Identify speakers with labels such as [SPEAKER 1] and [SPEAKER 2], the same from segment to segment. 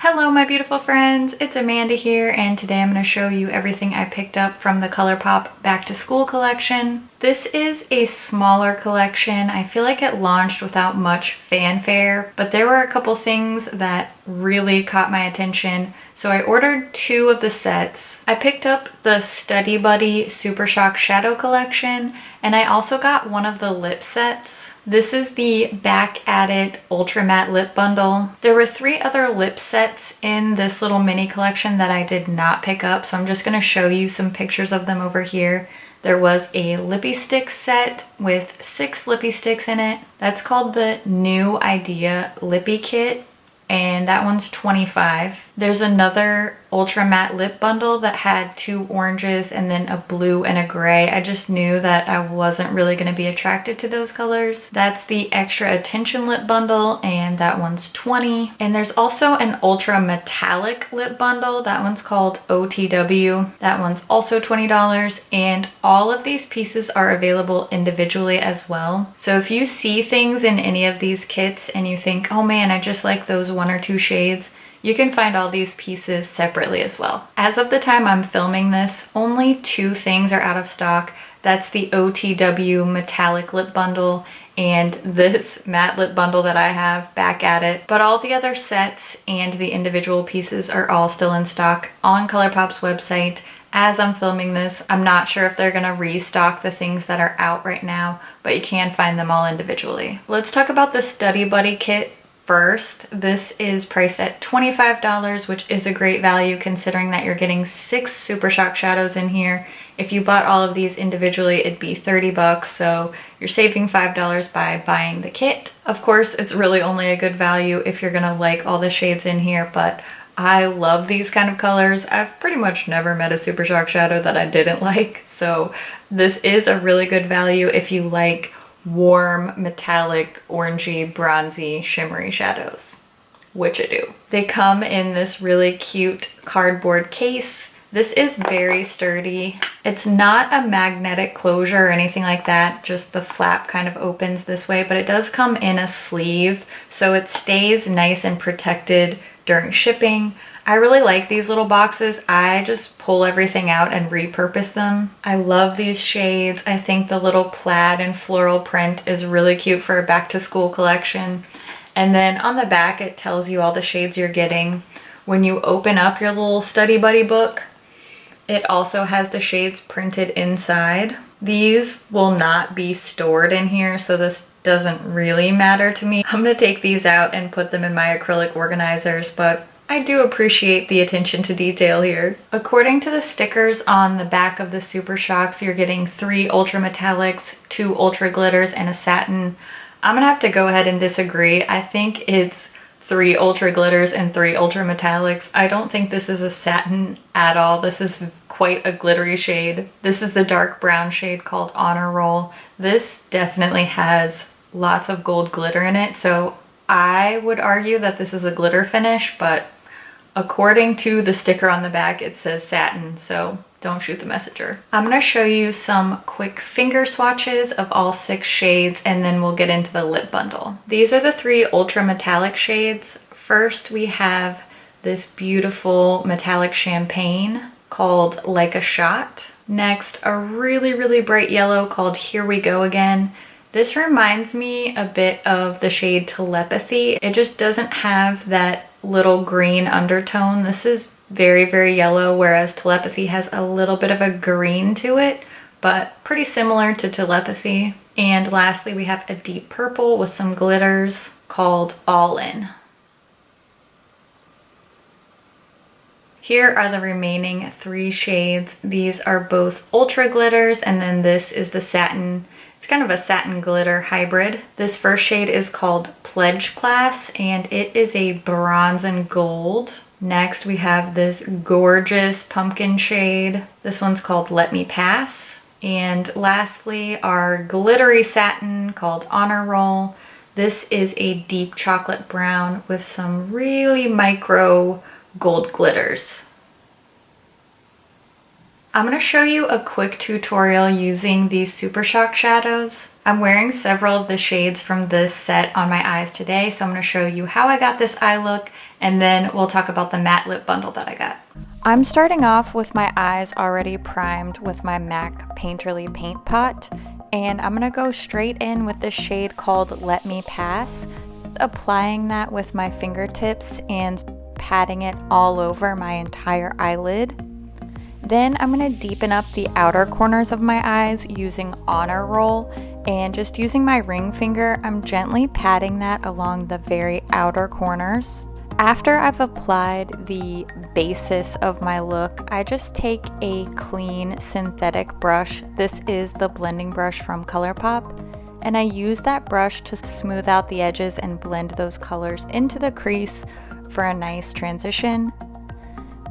[SPEAKER 1] Hello my beautiful friends, it's Amanda here, and today I'm going to show you everything I picked up from the ColourPop Back to School collection. This is a smaller collection. I feel like it launched without much fanfare, but there were a couple things that really caught my attention, so I ordered 2 of the sets. I picked up the Study Buddy Super Shock Shadow collection, and I also got one of the lip sets. This is the Back at It Ultra Matte Lip Bundle. There were 3 other lip sets in this little mini collection that I did not pick up, so I'm just going to show you some pictures of them over here. There was a lippy stick set with 6 lippy sticks in it. That's called the New Idea Lippy Kit, and that one's $25. There's another ultra matte lip bundle that had 2 oranges and then a blue and a gray. I just knew that I wasn't really going to be attracted to those colors. That's the extra attention lip bundle, and that one's $20. And there's also an ultra metallic lip bundle. That one's called OTW. That one's also $20, and all of these pieces are available individually as well. So if you see things in any of these kits and you think, oh man, I just like those 1 or 2 shades, you can find all these pieces separately as well. As of the time I'm filming this, only 2 things are out of stock. That's the OTW metallic lip bundle and this matte lip bundle that I have, Back at It. But all the other sets and the individual pieces are all still in stock on ColourPop's website. As I'm filming this, I'm not sure if they're gonna restock the things that are out right now, but you can find them all individually. Let's talk about the Study Buddy kit first. This is priced at $25, which is a great value considering that you're getting 6 Super Shock shadows in here. If you bought all of these individually, it'd be $30, so you're saving $5 by buying the kit. Of course, it's really only a good value if you're gonna like all the shades in here, but I love these kind of colors. I've pretty much never met a Super Shock shadow that I didn't like, so this is a really good value if you like warm, metallic, orangey, bronzy, shimmery shadows, which I do. They come in this really cute cardboard case. This is very sturdy. It's not a magnetic closure or anything like that, just the flap kind of opens this way, but it does come in a sleeve, so it stays nice and protected during shipping. I really like these little boxes. I just pull everything out and repurpose them. I love these shades. I think the little plaid and floral print is really cute for a back to school collection. And then on the back, it tells you all the shades you're getting. When you open up your little Study Buddy book, it also has the shades printed inside. These will not be stored in here, so this doesn't really matter to me. I'm gonna take these out and put them in my acrylic organizers, but I do appreciate the attention to detail here. According to the stickers on the back of the Super Shocks, you're getting 3 ultra metallics, 2 ultra glitters, and a satin. I'm gonna have to go ahead and disagree. I think it's 3 ultra glitters and 3 ultra metallics. I don't think this is a satin at all. This is quite a glittery shade. This is the dark brown shade called Honor Roll. This definitely has lots of gold glitter in it, so I would argue that this is a glitter finish, but according to the sticker on the back, it says satin, so don't shoot the messenger. I'm gonna show you some quick finger swatches of all 6 shades, and then we'll get into the lip bundle. These are the 3 ultra metallic shades. First, we have this beautiful metallic champagne called Like a Shot. Next, a really bright yellow called Here We Go Again. This reminds me a bit of the shade Telepathy. It just doesn't have that little green undertone. This is very yellow, whereas Telepathy has a little bit of a green to it, but pretty similar to Telepathy. And lastly, we have a deep purple with some glitters called All In. Here are the remaining 3 shades. These are both ultra glitters, and then this is the satin. It's kind of a satin glitter hybrid. This first shade is called Pledge Class, and it is a bronze and gold. Next, we have this gorgeous pumpkin shade. This one's called Let Me Pass. And lastly, our glittery satin called Honor Roll. This is a deep chocolate brown with some really micro gold glitters. I'm going to show you a quick tutorial using these Super Shock shadows. I'm wearing several of the shades from this set on my eyes today, so I'm going to show you how I got this eye look and then we'll talk about the matte lip bundle that I got. I'm starting off with my eyes already primed with my MAC Painterly Paint Pot, and I'm gonna go straight in with this shade called Let Me Pass, applying that with my fingertips and patting it all over my entire eyelid. Then I'm going to deepen up the outer corners of my eyes using Honor Roll, and just using my ring finger, I'm gently patting that along the very outer corners. After I've applied the basis of my look, I just take a clean synthetic brush. This is the blending brush from ColourPop, and I use that brush to smooth out the edges and blend those colors into the crease for a nice transition.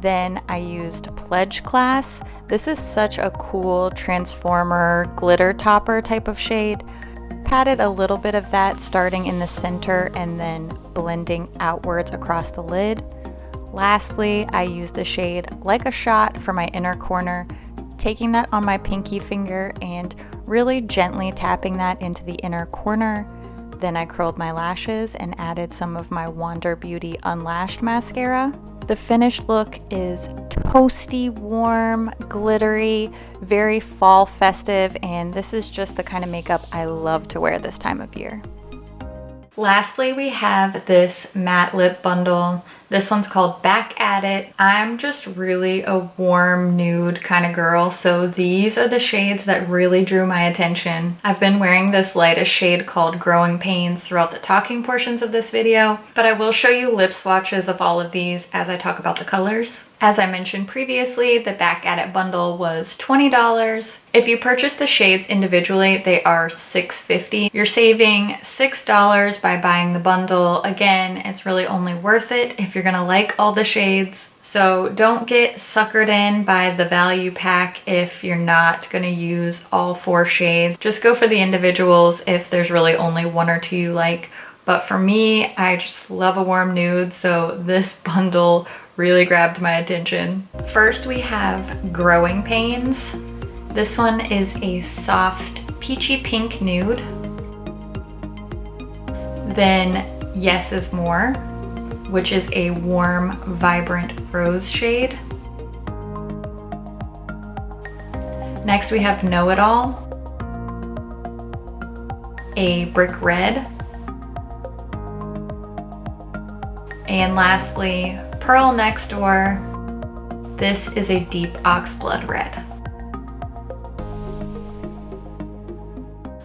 [SPEAKER 1] Then I used Pledge Class. This is such a cool transformer glitter topper type of shade. Patted a little bit of that starting in the center and then blending outwards across the lid. Lastly, I used the shade Like a Shot for my inner corner, taking that on my pinky finger and really gently tapping that into the inner corner. Then I curled my lashes and added some of my Wander Beauty Unlashed mascara. The finished look is toasty, warm, glittery, very fall festive, and this is just the kind of makeup I love to wear this time of year. Lastly, we have this matte lip bundle. This one's called Back at It. I'm just really a warm nude kind of girl, so these are the shades that really drew my attention. I've been wearing this lightest shade called Growing Pains throughout the talking portions of this video, but I will show you lip swatches of all of these as I talk about the colors. As I mentioned previously, the Back at It bundle was $20. If you purchase the shades individually, they are $6.50. You're saving $6 by buying the bundle. Again, it's really only worth it if you're gonna like all the shades. So don't get suckered in by the value pack if you're not gonna use all 4 shades. Just go for the individuals if there's really only 1 or 2 you like. But for me, I just love a warm nude, so this bundle really grabbed my attention. First, we have Growing Pains. This one is a soft peachy pink nude. Then Yes Is More, which is a warm, vibrant rose shade. Next, we have Know It All, a brick red. And lastly, Pearl Next Door. This is a deep oxblood red.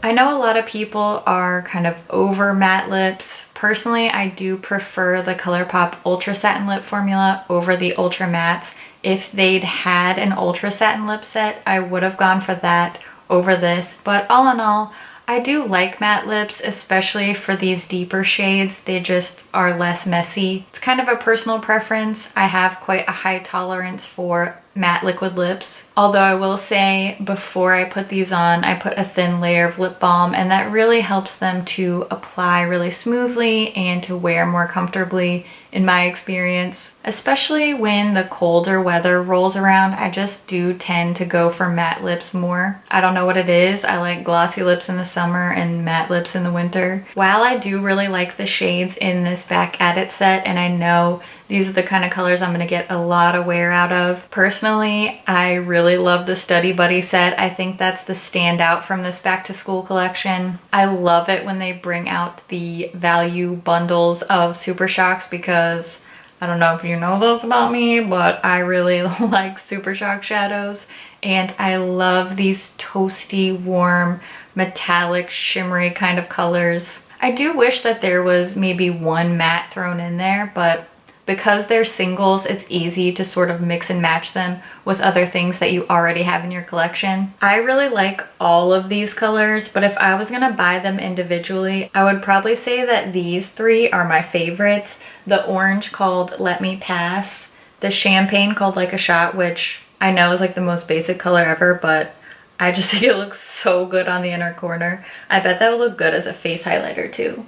[SPEAKER 1] I know a lot of people are kind of over matte lips. Personally, I do prefer the ColourPop Ultra Satin Lip formula over the Ultra Mattes. If they'd had an Ultra Satin lip set, I would have gone for that over this. But all in all, I do like matte lips, especially for these deeper shades. They just are less messy. It's kind of a personal preference. I have quite a high tolerance for matte liquid lips. Although I will say, before I put these on, I put a thin layer of lip balm, and that really helps them to apply really smoothly and to wear more comfortably in my experience. Especially when the colder weather rolls around, I just do tend to go for matte lips more. I don't know what it is. I like glossy lips in the summer and matte lips in the winter. While I do really like the shades in this Back at It set, and I know these are the kind of colors I'm going to get a lot of wear out of. Personally, I really love the Study Buddy set. I think that's the standout from this back to school collection. I love it when they bring out the value bundles of Super Shocks because I don't know if you know this about me, but I really like Super Shock shadows. And I love these toasty, warm, metallic, shimmery kind of colors. I do wish that there was maybe one matte thrown in there, but because they're singles, it's easy to sort of mix and match them with other things that you already have in your collection. I really like all of these colors, but if I was gonna buy them individually, I would probably say that these 3 are my favorites. The orange called Let Me Pass, the champagne called Like a Shot, which I know is like the most basic color ever, but I just think it looks so good on the inner corner. I bet that would look good as a face highlighter too.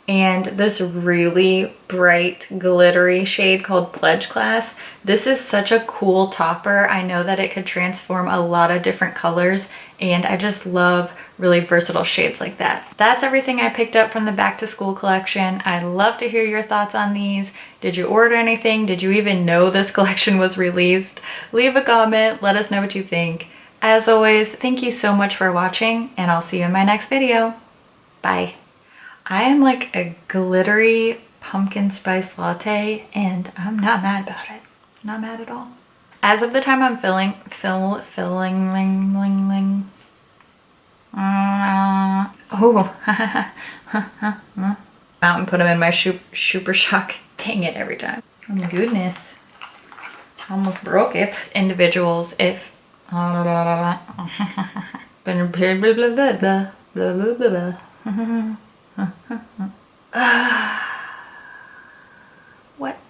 [SPEAKER 1] and this really bright glittery shade called Pledge Class. This is such a cool topper. I know that it could transform a lot of different colors, and I just love really versatile shades like that. That's everything I picked up from the back to school collection. I'd love to hear your thoughts on these. Did you order anything? Did you even know this collection was released? Leave a comment, let us know what you think. As always, thank you so much for watching, and I'll see you in my next video. Bye. I am like a glittery pumpkin spice latte, and I'm not mad about it. Not mad at all. As of the time I'm filling, out and put them in my super shock. Dang it every time. Oh my goodness. Almost broke it. Individuals, if